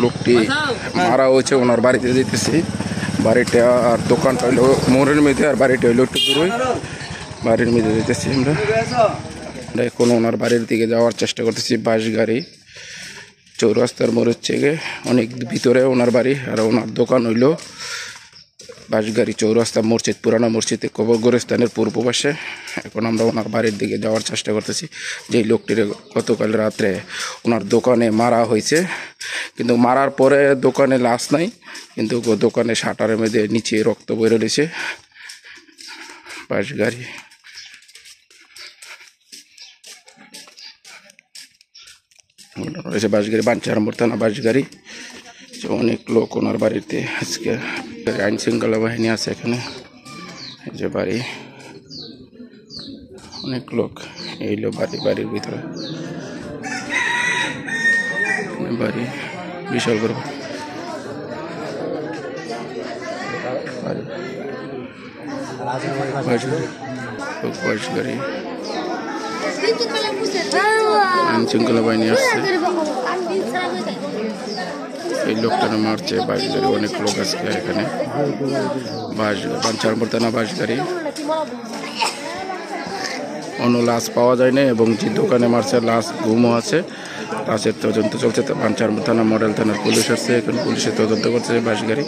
লোকটি মারা হয়েছে, ওনার বাড়িতে যেতেছি। বাড়িটা আর দোকানটা হইলো মোড়ের মধ্যে, আর বাড়িটা হইলো একটু দূরে। বাড়ির মধ্যে যেতেছি আমরা। এখন ওনার বাড়ির দিকে যাওয়ার চেষ্টা করতেছি। বাস গাড়ি চৌরাস্তার মোড়ের থেকে অনেক ভিতরে ওনার বাড়ি, আর ওনার দোকান হইলো বাসগাড়ি চৌরাস্তা মসজিদ, পুরানো মসজিদ গোরস্থানের পূর্ব পাশে। এখন আমরা ওনার বাড়ির দিকে যাওয়ার চেষ্টা করতেছি। যেই লোকটির গতকাল রাত্রে ওনার দোকানে মারা হয়েছে, কিন্তু মারার পরে দোকানে লাশ নাই, কিন্তু দোকানে শাটারের মধ্যে নিচে রক্ত বের হয়েছে। বাসগাড়ি রয়েছে, বাসগাড়ি বাঞ্চারামপুর থানা বাসগাড়ি। অনেক লোক ওনার বাড়িতে আজকে আইন শৃঙ্খলা বাহিনী আছে এখানে। এই যে বাড়ি, অনেক লোক এইলো বাড়ির ভিতরে। বাড়ি বিশাল বড় বাসগাড়ি। আইন শৃঙ্খলা বাহিনী আসছে, এই লোকটা মারছে। বাসগাড়ি অনেক লোক আজকে এখানে। বাঞ্চারামপুর থানা বাসগাড়ি। অন্য লাশ পাওয়া যায় না, এবং যে দোকানে মারছে লাশ গুমও আছে। লাশের তদন্ত চলছে। বাঞ্চারামপুর থানা মডেল থানার পুলিশ আসছে, এখন পুলিশের তদন্ত করছে বাসগাড়ি।